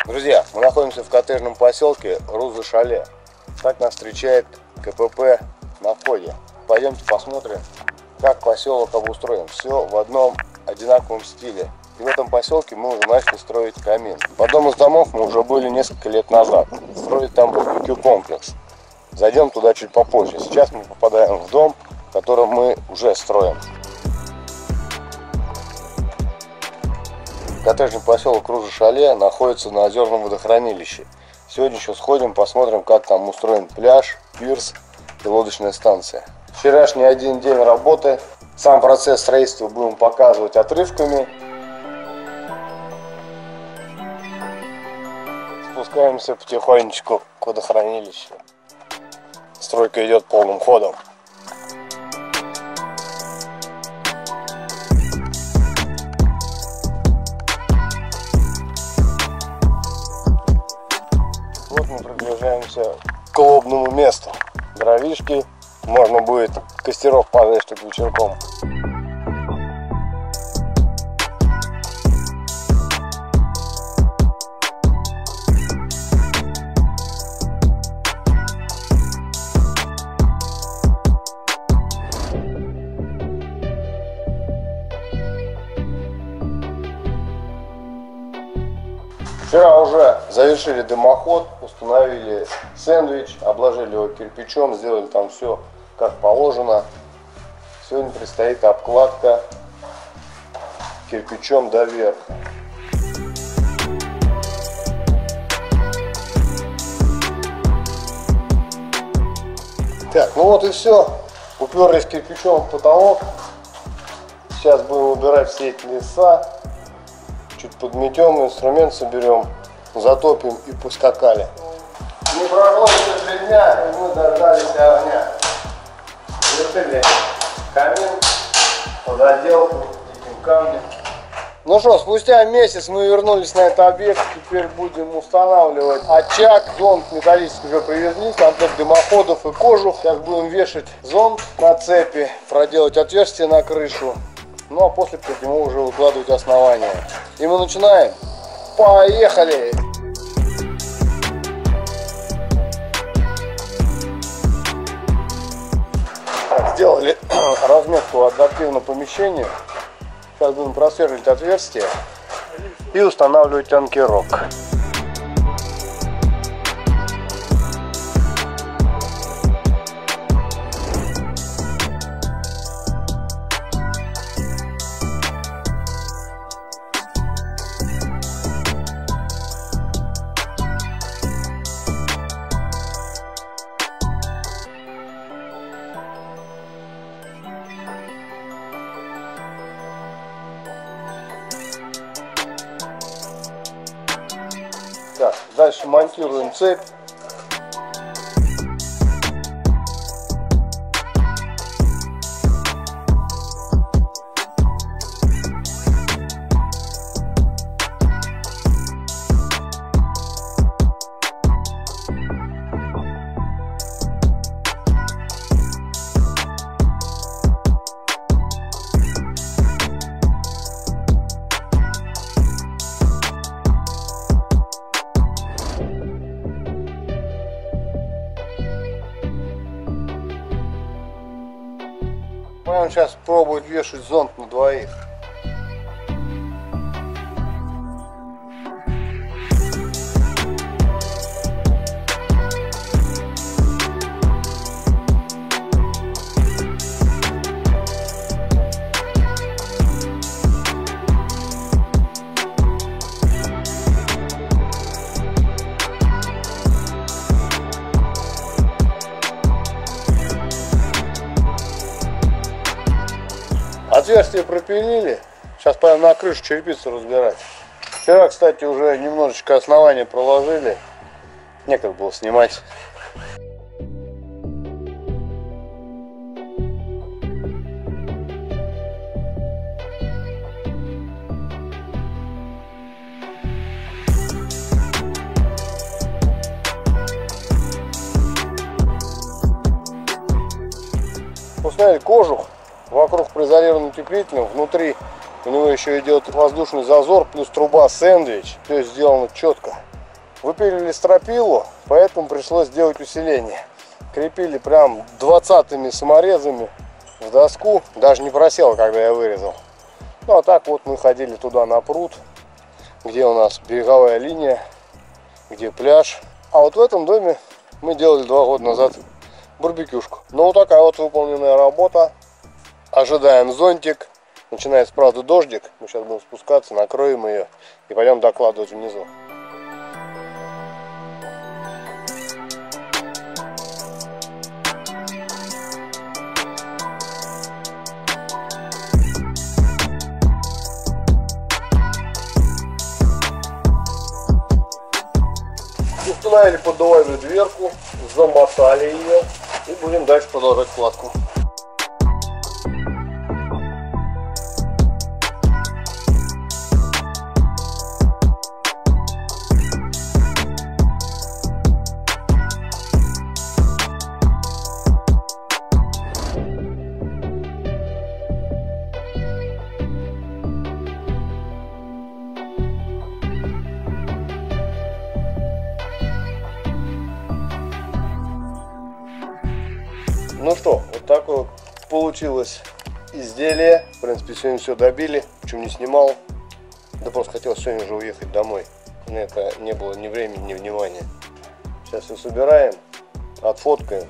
Друзья, мы находимся в коттеджном поселке Руза-Шале. Так нас встречает КПП на входе. Пойдемте посмотрим, как поселок обустроен. Все в одном одинаковом стиле. И в этом поселке мы уже начали строить камин. В одном из домов мы уже были несколько лет назад. Строить там барбекю-комплекс. Зайдем туда чуть попозже. Сейчас мы попадаем в дом, который мы уже строим. Коттеджный поселок Руза-Шале находится на озерном водохранилище. Сегодня еще сходим, посмотрим, как там устроен пляж, пирс и лодочная станция. Вчерашний один день работы. Сам процесс строительства будем показывать отрывками. Спускаемся потихонечку к водохранилищу. Стройка идет полным ходом. Вот мы приближаемся к лобному месту. Дровишки, можно будет костеров пожечь так вечерком. Вчера уже завершили дымоход, установили сэндвич, обложили его кирпичом, сделали там все как положено. Сегодня предстоит обкладка кирпичом до верха. Так, ну вот и все. Уперлись кирпичом в потолок. Сейчас будем убирать все эти леса. Чуть подметем, инструмент соберем, затопим и поскакали. Не прошло еще 3 дня, и мы дождались огня. Завершили камин, под отделку, этим камнем. Ну что, спустя месяц мы вернулись на этот объект. Теперь будем устанавливать очаг. Зонд металлический уже привезли, комплект дымоходов и кожух. Сейчас будем вешать зонд на цепи, проделать отверстие на крышу. Ну а после к нему уже выкладывать основание. И мы начинаем. Поехали! Сделали разметку адаптивного помещения. Сейчас будем просверливать отверстие и устанавливать анкерок. Так, дальше монтируем цепь. Он сейчас пробует вешать зонт на двоих. Отверстие пропилили. Сейчас пойдем на крышу черепицу разбирать. Вчера, кстати, уже немножечко основания проложили. Некогда было снимать. Установили кожух вокруг произолированным утеплителем. Внутри у него еще идет воздушный зазор плюс труба сэндвич. Все сделано четко. Выпилили стропилу, поэтому пришлось сделать усиление. Крепили прям 20-ми саморезами в доску. Даже не просело, когда я вырезал. Ну а так вот мы ходили туда на пруд, где у нас береговая линия, где пляж. А вот в этом доме мы делали 2 года назад барбекюшку. Ну вот такая вот выполненная работа. Ожидаем зонтик. Начинается, правда, дождик. Мы сейчас будем спускаться, накроем ее и пойдем докладывать внизу. Установили поддувальную дверку, замотали ее и будем дальше продолжать кладку. Ну что, вот такое вот получилось изделие. В принципе, сегодня все добили, причем не снимал. Да просто хотел сегодня уже уехать домой. На это не было ни времени, ни внимания. Сейчас все собираем, отфоткаем,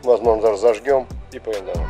возможно, даже зажгем и поедем домой.